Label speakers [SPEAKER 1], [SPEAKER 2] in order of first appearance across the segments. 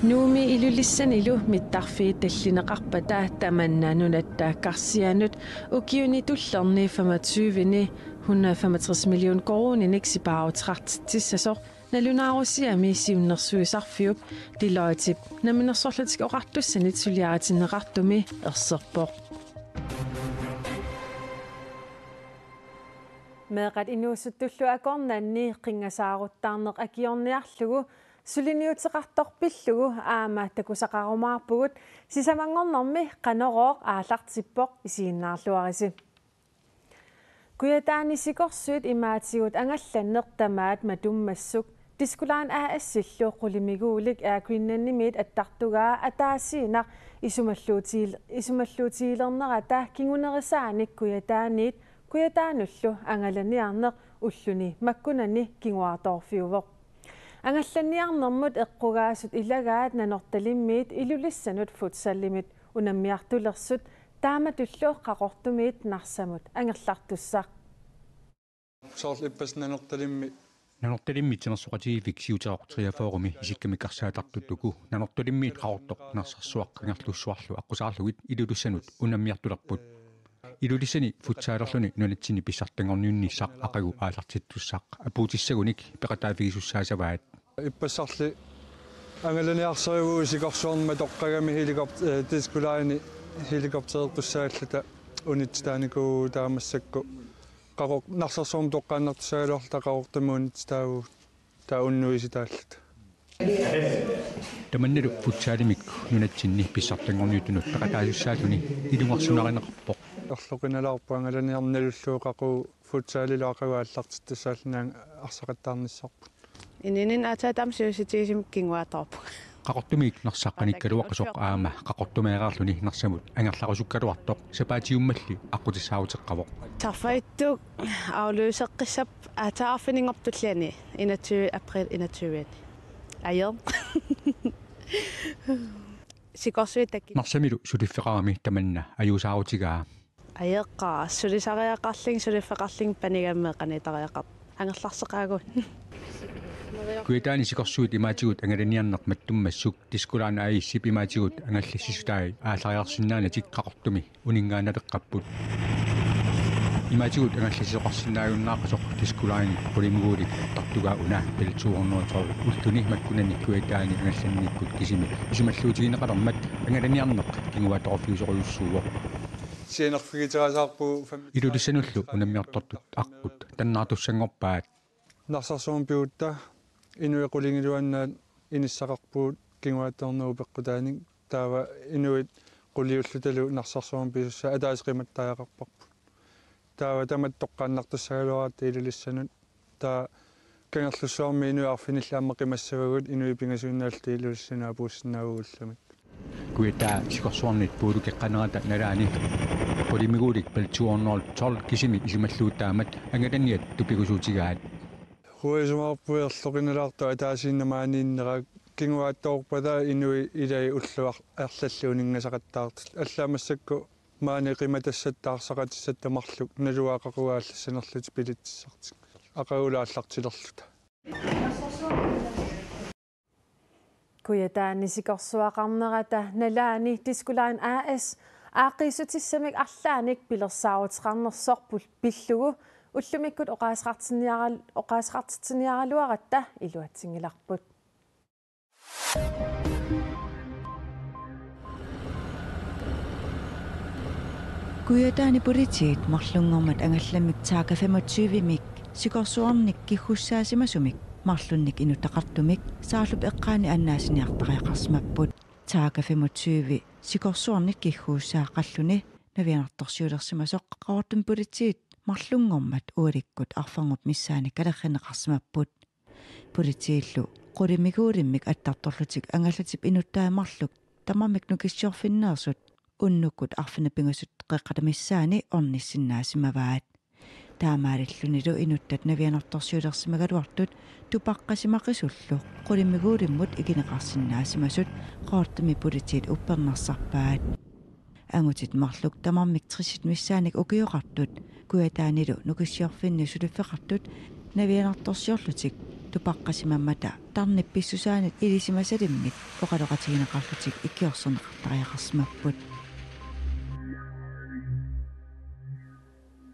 [SPEAKER 1] Nuumi ilulissanilu mittarfii tallineqarpata tamannaanunattaa karsianut ukiuni tullerni 25ni 165 million krooninik sipaarutiqartitsissasoq nalunaarusiami siunnersuisarfiup tiloatip naminersorlatik oqartussanit suliaratineqartumi erserpoq meeqat inuusuttullu akornaanni qingasaaruttaarneq akiorniarlugu suliniuteqartorpillugu aama takusaqarumaarpugut sisamangornermi qanorooq aallartippoq isiinnaarluarisi kuyataani sikorsuut imaatigut angallanneq tamaat matummassuk tiskulaan AS-sillu qulimiguulik aakuinnannimiit attartugaa ataasiinaq isumalluutiilernerata kingunerisaanik kuyataaniit kuyataanullu angalaniarneq ulluni makkunani kinguatorfiuvoq angallanniarnermut eqqugaasut ilagaat nanortalimmiit ilulissanut futsallimit unammiartulersut taamatullu qaqortumiit narsamut angerlartussaq
[SPEAKER 2] soorlippas nanortalimmi
[SPEAKER 3] nanortalimmitsenersoqatiivik siuteroqtriafoorumi isikkamikarsaatартутtuку nanortalimmiit qaqortoq narsarsuaq aqusaarlugit ilulussanut unammiartulerput ilulissani futsaalerluni nunatsini pissartangorniunnissaq aqagu aalartittussaq apuutissagunik peqataafigisussaasavaat
[SPEAKER 2] ippassarli angalaniarserivu sikorsuorma toqqagami tiskulaaini helikopterertussaallata unitstaaniku taamassakku qaqoq narsarsoorm toqqaannartussaaloorta qaqortamuunitstaavu taa unnuisitaallata
[SPEAKER 3] tamannalu futsaalimik nunatsinni pissartangorniutunut peqataasussaaluni ilungarsunarineqarpoq
[SPEAKER 2] erluqinalaarpu angalaniarnalulluuqaqu futsaalilu aqagu aallartittussaallanaang arsaqattaarnissarput
[SPEAKER 4] ininin ataatamsiusitiisim kinguatorpu
[SPEAKER 3] qaqortumik narsaqqanikkaluaqasoq aama qaqortumeeraarluni narsamut angerlarusukkaluartoq sapaatiummalli aqutissaaruteqqavoq
[SPEAKER 4] tarfaittuk auluuseqqissap ataarfiningortullani 21 april 21 ayer sikorsuitakki
[SPEAKER 3] narsamilu suliffeqarami tamanna ajuusaarutigaa
[SPEAKER 4] ayeqqaa sulisariaqarling suliffeqarling panigammeeqanitariaqart angerlarseqaagun
[SPEAKER 3] kuyataani sikorsuut imaatigut angalaniarneq mattummassuk tiskulaana aissip imaatigut angallassisutaai aallariarsinnaana tiqqaqortumi uningaanaleqqapput imaatigut angallassisoqarsinnaajunnaaqasoq tiskulaani qulimuguulik tartugaa una peltuornuutorlu ulluni makkunani kuyataani angallanniikkut kisimi isumalluutigineqalermat angalaniarneq kinguatorfiusoquyussuuvoq
[SPEAKER 2] sianerfigiterasaarpu
[SPEAKER 3] ilulissanullu unammiortortut aqqut tannaartussangorpaat
[SPEAKER 2] narsarsoompiutta inuiqulingiluannaat inissaqarpuut kinguatornuu peqqutaanik taava inuit quliullutalu narsarsoompiussa ataasqimattaajaqarparpu taava tamat toqqaannartussagaluaraat ilulissanut taa kangerlussuarmi inuiarfinillaamma qimassavagut inuipingasuunnaalti ilulissanaa puussinaaguullamik
[SPEAKER 3] kuyataa sikorsuarnit puulukeqqanerata nalaani qulimiguulik peltuornuarlu torl kisimi isumalluutaamat angalaniat tupigusuutigaat
[SPEAKER 2] huisumaarpuerluqinalaartu ataasiinnamaaniinneqa kinguaattoorpata inui ilai ulluaq erlalluuningasaqattaartul allaamassakku maani qimatassattaarsaqatissatamarluk naluaaqaquaallassanerlut pilitsissartik aqagulaаллартилерлута
[SPEAKER 1] kuyataani sikorsuaqarnerata nalaani tiskulaan AS aaqissutissamik arlaanik pilersaaruteqarnersorpul pillugu ullumikkut oqaasqartitsiniaraluaratta iluatsingilarput
[SPEAKER 5] kuyataani puritiit marlungormat angallamik taaka 25mik sikorsuarnik kiggussaasimasummik marlunnik inuttaqartumik saarlup eqqaani annaasiniartariaqarsmapput taaka 25 sikorsuarnik kigguussaa qalluni navianartorsiulersimasoq qaqortum puritiit marlungormat ualikkut arfangup missaanik alerrineqarsimapput puritiillu qulimiguulimmik attartorlutik angallatip inuttaamarluk tamamik nukissiorfinneersut unnukut arfinapingasut qeqqatamissaani ornissinnaasimavat taamaalillunilu inuttat navianortorsiulersimagaluartut tupaqqasimaqisullu qulimiguulimmut ikineqarsinnaasimasut qoortumi puritiit uppernarsarpaat angutit marluk tamammik trissit missaanik ukioqartut kuataanilu nukissiorfinni suluffeqartut navianartorsiorlutik tupaqqasimamata tarnippissusaanit ilisimasalimmit oqaloqatigineqarlutik ikkiorserneqartariaqarsmapput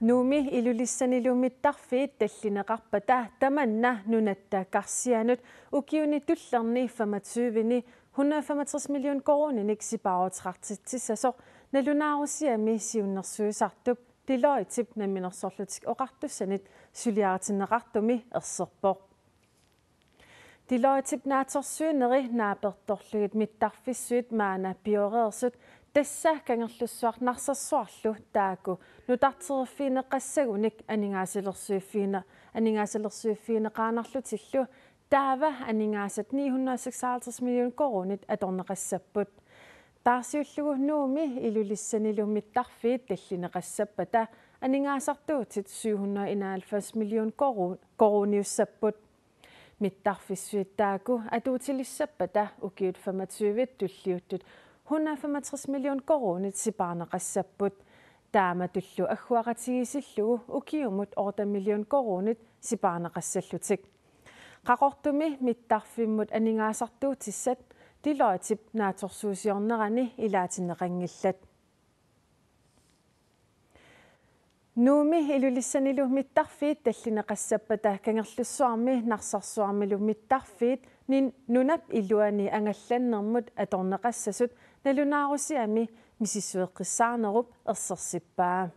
[SPEAKER 1] Nuumi ilulissanilumittarfiit tallineqarpata tamanna nunatta karsianut ukiuni tullerni 25 165 million koroninik siparutrartitsissasoq nalunaarusiami siunnersuisartup Deloitte naminersorlutik oqartussanit suliaratineqartumi erserpoq Deloitte naatorsuineri naapertorlugit mittarfissuit maana pioreersut tassa kangerlussuaq narsassuarlu taaku nutarterfiineqqassagunik aningaasallersuiffiineqaanarlutillu taava aningaasat 956 million koronit atorneqassapput taarsiullugu nuumi ilulissanilumittarfiit tallineqassappata aningaasartuutit 791 million koroniussapput mittarfissuit taaku atuutilissappata ukiut 25 tulliuttut 165 million koronit sipaarneqassapput taama tullu agguaqatigisillugu ukiumut 8 million koronit sipaarneqassallutik qaqortumi mittarfimmut aningaasartuutissat Deloitte naatorsuusiornerani ilaatineqangillat Nuumi ilulissanilu mittarfiit tallineqassappata kangerlussuarmi narsarsuarmilu mittarfiit nunap iluani angallannermut atorneqassasut nalunaarusiami misissueqqissaanerup ersersippaa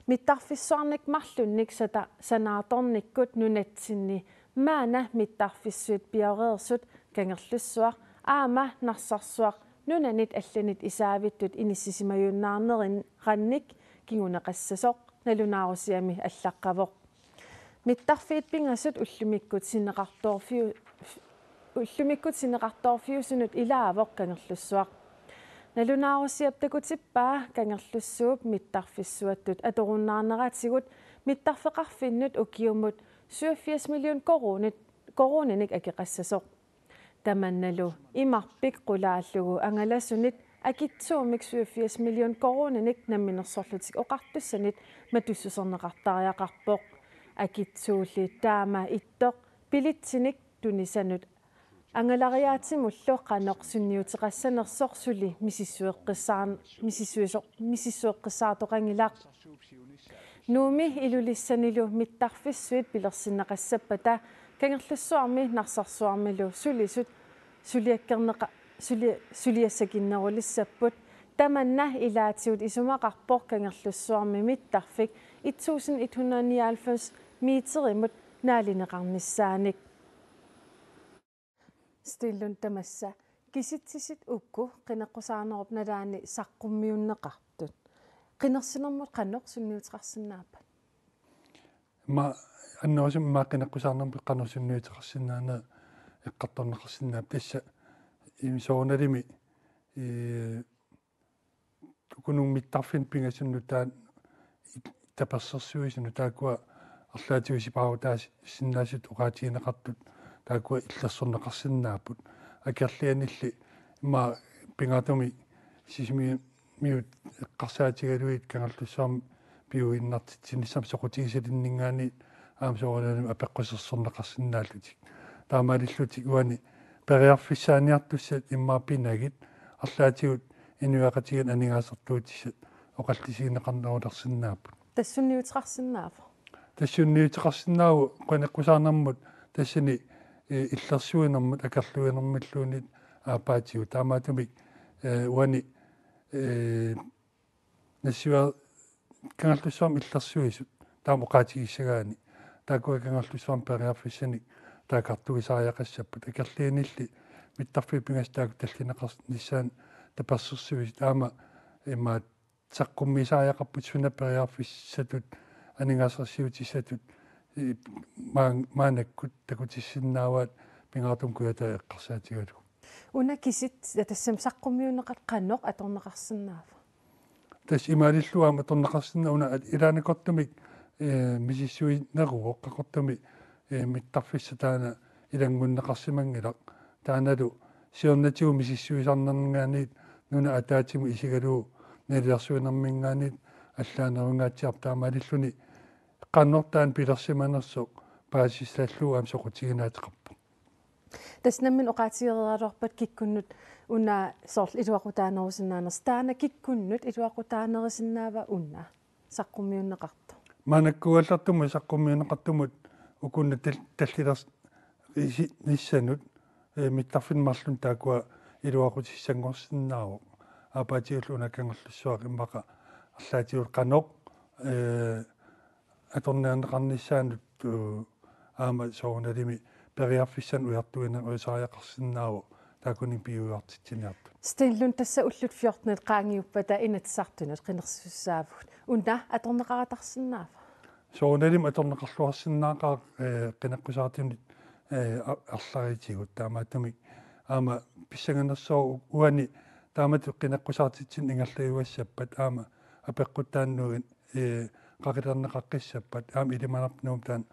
[SPEAKER 1] mittarfissuarnik marlunnik sanaatornikkut nunatsinni maana mittarfissuit pioreersut kangerlussuaq aama narsarsuaq nunanit allanit isaavittut inissisimajunnaarnerin rannik kinguneqassasoq nalunaarusiami allaqqavoq mittarfiit pingassut ullumikkut sineqartorfiusunut ilaavoq kangerlussuaq nalunaarusiaptakutippaa kangerlussuup mittarfissuattut atorunnaarneratigut mittarfeqarfinnut ukiumut 87 million koroninik akeqassasoq tamannalu imarpik qulaallugu angalassunit akitsuumik 87 million koroninik namminersorlutik oqartussanit matussuserneqartariaqarpoq akitsuulli taama ittoq pilitsinik tunisanut angalariaatimullu qanoq sunniuteqassanersoq suli misissueqqissaartoqangilaq nuumi ilulissanilu mittarfissuit pilersinneqassappata kangerlussuarmi narsarsuarmilu sulisut suliassakinnerulissapпут tamanna ilaatiut isumaqarpoq kangerlussuarmi mittarfik 1199 miiterimut naalineqarnissaanik stillun tamassa kisitsisit ukku qineqqusaanerup nalaani saqqummiunneqartut qinersinermut qannoq sunniuteqarsinnaappat
[SPEAKER 6] ma annoosum maaqqineqqusаарnermi qanersunniuteqarsinnaana eqqartorneqarsinnaap tassa imisoonalimi tukunung mittarfin pingasunnu taan tapersersuisunu taakua арлаатигусипаарутаас синнаасут уqaатигинеқартут таакуа иллерсорнеқарсиннааппут акерлианилли има пингаатуми сисми миут эққарсаатигалуит кангерлуссуарми пиуиннартитсинissam соқутигисалиннингаани аамсоораланим апеққусерсорнеқарсинааллутик таамаалиллутик уани периарфиссааниартуссат иммаапинагит арлаатигут инуақатиган анигаасертуутиссат оқаллисигинеқарнерулерсиннааппут
[SPEAKER 1] тассунниутеқарсинаафа
[SPEAKER 6] тассунниутеқарсинааву қанеққусаарнэрмут тассани иллерсуинэрмут акерлуинэрмиллуунит аапаатигу таамаатумик уани нассуа кангерлуссуарми иллерсуисут таама оқаатигиссагаани таакуа кангерлуссуарми периарфиссаник таакартугисаариақассаппут акерлианилли миттарфи пингас таак таллинеқарс ниссаан таперсерсуис таама имаат саққуммисаариақарпут суна периарфиссатут анингасерсиутиссатут маанаккут такутиссиннааваат пингаатум куята эққарсаатигалу
[SPEAKER 1] уна кисит тассам саққуммиунеқат қанноқ аторнеқарсинаафа
[SPEAKER 6] тас имаалиллуама торнеқарсинна уна илааникортумик мисиссуи неруоқ қақортуми миттарфисса таана илангуннеқарсимангилақ тааналу сиорнатигу мисиссуисарнернгаанит нуна атаатиму исигалуу налиарсуинермингаанит аллаанерунгаатиар таамаалиллуни qannortaan pilersimanersuq paasissalluam soqutiginaateqarpu
[SPEAKER 1] таснаммин оқаатигераалуарпат киккуннут уна сорл илуақутаанерусиннаанерс таана киккуннут илуақутаанерисиннаава уна саққуммиуннеқарто
[SPEAKER 6] манаккуаллартуму саққуммиунеқартумут укунна таллилерс ниссанут миттарфинмарлун таакуа илуақутиссангорсиннааву апаатиуллу унаккангорлуссуақ иммақа арлаатиул қаноқ аторнеарнеқарниссаанут аама соорналими периарфиссан уяртуина уисариақарсинааву таакуни пиуартитсиниарту
[SPEAKER 1] стиллун тасса уллут 14 qaangiuppata inatsartunat qinерсуссаавут уна аторнеқаратарсинаава
[SPEAKER 6] соорналим аторнеқарлуарсинаақаа қинеққусаартимнит арларитигут таамаатами аама писсаганерсоо уани таамату қинеққусаартитсин ингерлаюассаппат аама апеққуттааннугин qaqilernaqaqqissappat aam ilimanarpnuum taan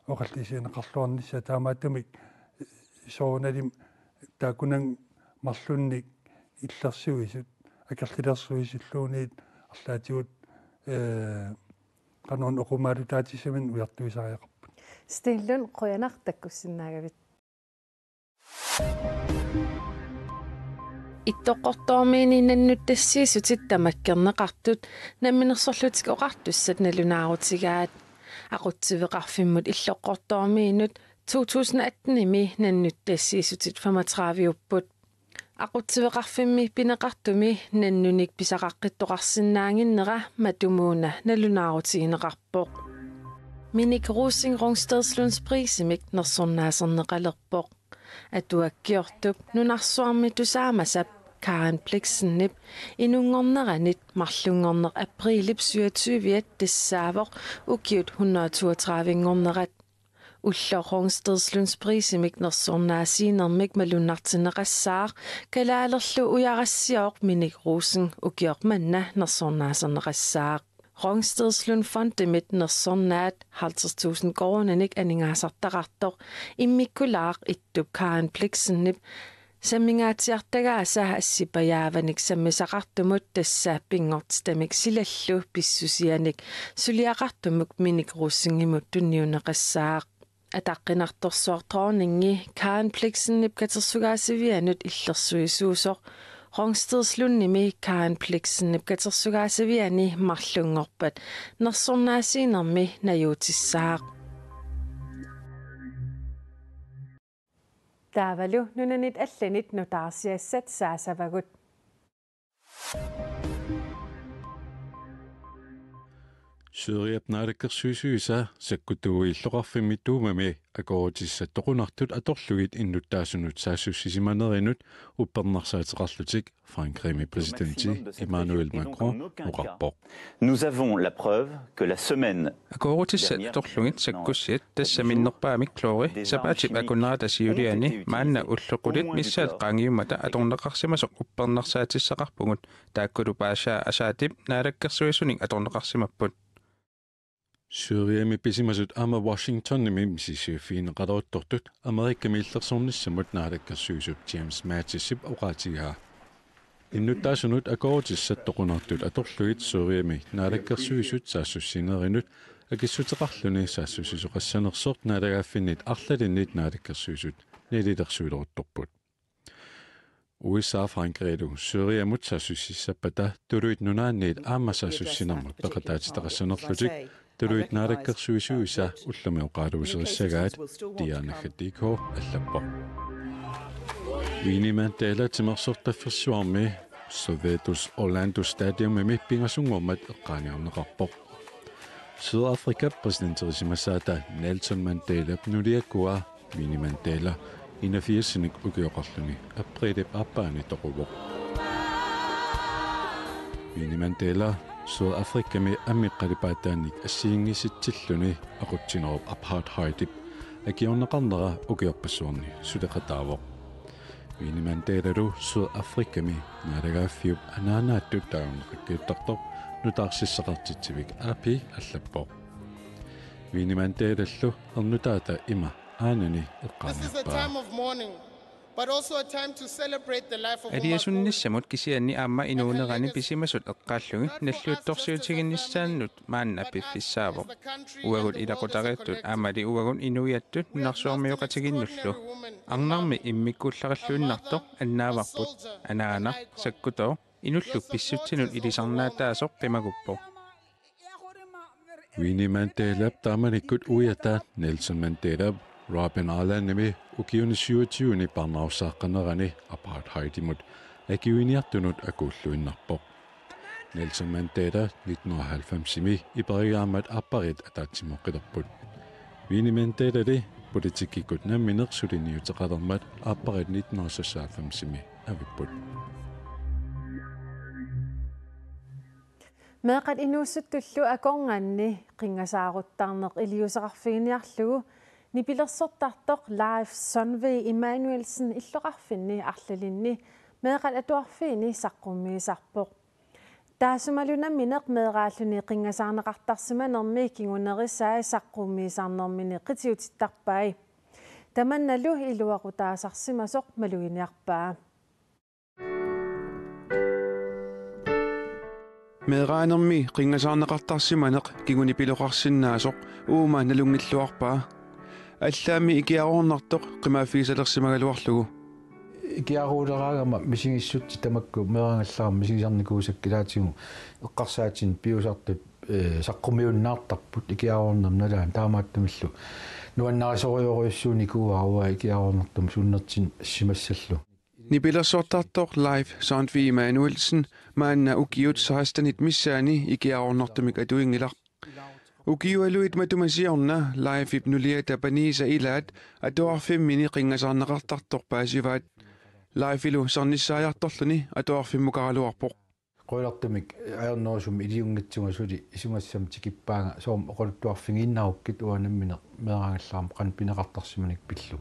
[SPEAKER 6] oqallisiineqarluarnissa taamaatumik soonalim taakunan marlunnik illersuisut akerlilersuisulluuniit arlaatigut qanuun oqumaalutaatisamin ujartuisariaqarput
[SPEAKER 1] стиллун qoyanartakkussinnaagavit иттоққортоормиини наннуттассиисутит тамаккернеқартут намминерсорлутик оқартуссат налунаарутигаат ақутсивеқарфиммут иллоққортоормиинут 2018-ими наннуттассиисутит 35-уппут ақутсивеқарфимми пинеқартуми наннуник писақаққиттоқарсинаангиннера матумууна налунаарутигинеқарпоқ Minik Rosing Rungstedslunds prisimik nерсорнаасернеқалерпоқ атуаккиортуп нунарсуарми тусаамасап Karen Bliksenip inungorneranit marlungorner aprilip 27 tissaaver ukiut 132-ngornerat Ullorrungstedslunds prisimik nерсорнаасинермик малуннартинеқассаар калаалерлу уярассиоқ Minik Rosing ukiormanna nерсорнаасернеқассаа Rungstedslund Fondemit nерсорнаат 50.000 kronenik aningaasartaqartoq immikulaaq ittup Karen Bliksenip саммингаатиартагаасаа ассипаяаваник саммисақартумут тассаа пингортстамик силаллу писсусианик сулиақартумук Minik Rosingimut тунниунеқассаақ атаққинарторсуартроонинги Karen Bliksenip катерсугаасивианут иллерсуисуусоқ Rungstedslundnimi Karen Bliksenip катерсугаасивиани марлунгорпат нерсорнаасинерми наюутиссаақ таавалу нунанит алланит нутаарсиассат саасавагут
[SPEAKER 7] Syrjap naarikkersuisuisa sakkuttuuillоqarfimmi tuumami akoorutissat toqunartut atorlugit innuttaasunut saassussimanerinut uppernersaatiqarlutik Frankriimi presidenti Emmanuel Macron uqarpoq.
[SPEAKER 8] Nous avons la preuve que la semaine
[SPEAKER 9] akoorutissat atorlugit sakkussiat tassaminnerpaamik kloori sapaatip akunnaratasiuliani maanna ulluqulit missaat qaangiumata atorneqarsimasoq uppernersaatissaqarpungut taakkulupaashaa asaatip naalakkersuisunik atorneqarsimapput
[SPEAKER 7] Syrjami pisimasut ama Washingtonimi misisiufiineqaluuttortut Amerikkami illersornissamut naalakkersuisup James Mattisip oqaatigaa innuttaasunut akoorutissat toqunartut atorlugit Syrjami naalakkersuisut saassussinerinut akissutеқарлуни саассусисоқассанерсорт наалагааффиннит арлалиннит нaalakkersuisut нилилерсуилерутторпут USA Frankriilu Syrjamut saassussissapпата тулуит нунаанниит аама саассуссинермут пеқатаатитеқассанерлутик тулуит нaalakkersuisuisa уллумиоқаалуусериссагаат Diana Khadiko аллаппо Winimantala тимерсортафферсуарми Sovetus Orlando Stadium миппингасунгормат эққааниарнеқарпоқ Sydafrika præsidenterissimасаата Nelson Mandela нулиаккуа Winnie Mandela 81-ник угиоқарлуни априлип аппаани тоқувоқ Winnie Mandela Sydafrikami аммиққалипаатааник ассиингиситсиллуни ақутсинеруп апартхайдип акиорнеқарнера угиорпассуарни сулеқатаавоқ Winnie Mandela Sydafrikami наалагааффиуп анаанааттут таунеқиккиуттартоқ нутаарсиссақартитсивик аапи аллаппоқ Winnie Mandela-ллу ернутаата има aanani
[SPEAKER 10] This is a time of mourning but also a time to celebrate the life of
[SPEAKER 9] Aliasunnissamut kisianni aamma inuunerani pisimasut eqqaallugi nalluuttorsiutiginnissaannut maanna piffissaavoq uagut ilaqutariattut aamali uagun inuiattut narsuarmiuqatiginnullu arnarmi immikkuullaqalluinnartoq annaavarput anaana sakkutoo inullup pissutsinut ilisarnaataasoq qimaguppo
[SPEAKER 7] Winnie Mandela taamanikut uyataa Nelson Mandela Robin Islandimi ukiuni 27 parnaussaaqqanerani apartheidimut akiuiniartunut akuulluinnarpoq Nelson Mandela 1990 iparigaammat apparit ataatsimmoqqilerput Winnie Mandela li politikikut namminersuliniuteqalermat apparit 1990 avipput
[SPEAKER 1] Meeqat inuussuttullu akorngaanni qingasaaruttaarneq iliuseqarfiiniarlugu nipilersortartoq live Sonve Emanuelsen illoqarfinni arlalinni meeqat atuarfiini saqqummiisarpoq taasumalunammineq meeqaalluni qingasaarneqartarsimanermi kingunerissaai saqqummiisarnermini qitiutittarpai tamannalu iluaqutaasarsimasoq maluginiarpaa
[SPEAKER 11] Meeraanermi qingasaarneqartarsimaneq kinguni piloqarsinnaasoq uuma nalungilluarpaa аллаами икиаруорнартоқ қимааффигисалерсимагалуарлугу
[SPEAKER 12] икиаруулераагама мисигиссутти тамакку мерангалларам мисигисарникуусак килаатигу эққарсаатин пиусартут саққумиуннаартарпут икиаруорнам налаан таамааттумиллу нуаннарисориориуссууникууаруа икиаруорнартум суннертин ассимассаллу
[SPEAKER 11] Nipilersortartoq live Sonve Emanuelsen maanna ukiut saastanit missaani ikiaruornartumik atuingilaq Ukiualuit matumasiorna live ibnulia tapanisa ilaat atuarfimmini qingasaarneqartartoq paasivaat live ilu sarnissaajartorluni atuarfimmukaraluarpoq
[SPEAKER 12] qoilartumik aernoosum iliungatsungasuli isumassam tikippaanga soom oqoluttuarfingiinnarukkit uanammine meerangallaram qan pineqartarsimanik pillu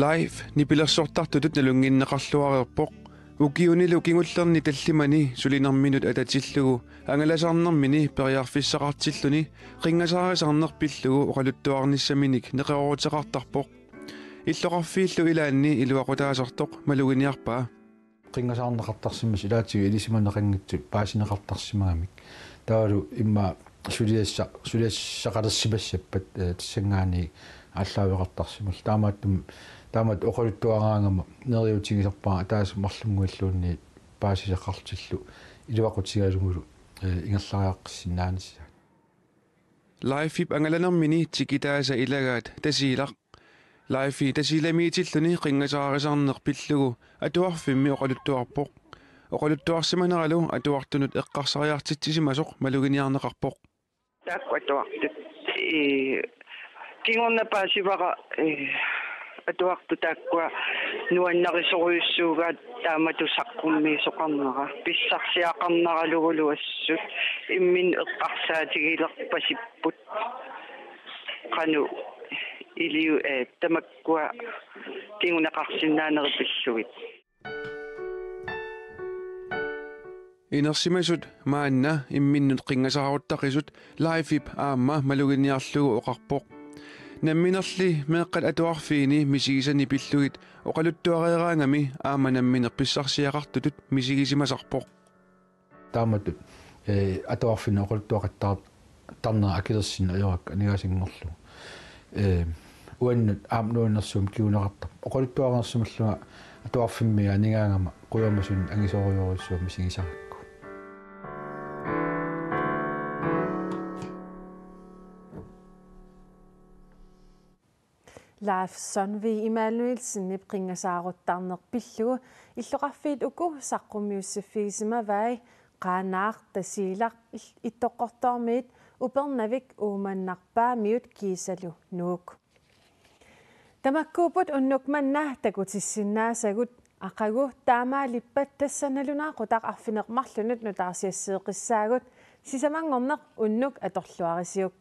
[SPEAKER 11] live nipilersortartutut nalunginneqarluareerpoq Ukiunilu kingullerni tallimani sulinerminut atatillugu angalasarnermini periarfissaqartilluni qingasaarisaarnerpillugu oqaluttuarnissaminik neqeruuteqartarpoq illoqarfiillu ilaanni iluaqutaasartoq maluginiarpaa
[SPEAKER 12] qingasaarneqartarsimas ilaatigu ilisimaneqanngitsut paasineqartarsimagamik taalu imma suliassaqalersimassappat tassangaani аллаавеқартарсимал таамат оқолуттуараангама нериутигисарпаа таас марлунгуиллуунни паасисақартиллу илуақутигалугулу ингерлариаққиссиннаанисса
[SPEAKER 11] лайфип ангаланермини тикитааса илагаат тасиилақ лайфи тасиламиитиллуни қингасаарисаарнеқ пиллугу атуарфимми оқолуттуарпоқ оқолуттуарсиманералу атуартунут эққарсариартитсисимасоқ малугиниарнеқарпоқ
[SPEAKER 13] тааққуатуартут кингорна паасивара атуарту тааккуа нуаннарисориуссуугаат таамату саққумми соқарнера писсарсиақарнералугулу ассут иммин эққарсаатигилерпасиппут кану илиу тамаккуа кингунеқарсиннаанерипиллугит
[SPEAKER 11] Inersimasut maanna imminnut qingasaaruttaqisut liveip aamma maluginiarlugu oqarpoq namminerli meeqqat atuarfiini misigisani pillugit oqaluttuareeraangami aamma namminerpissarsiaqartutut misigisimasarpoq
[SPEAKER 12] taamatut atuarfina oqaluttuaqattaar tarnera akilersinna ajorak anigaasingorlu uannut aamnuunnersuum kiuneqartar oqaluttuareersimalluga atuarfimmiga anigaangama quyormasun angisoriorussuum misigisaraq
[SPEAKER 1] Live Sonve Emanuelsen nipqingasaaruttarnerpillugu illoqarfiit uku saqqummiussiffigisimavai qaanaaq tasiilaq ittoqqortormiit upernavik uumannarpaamiut kiisalu nuuk tamakkuuput unnukmanna takutissinnaasagut aqagu taamaalippat tassannalunaaqutaq arfineqmarlunut nutaarsiassieqissaagut sisamangorneq unnuk atorluarisiuk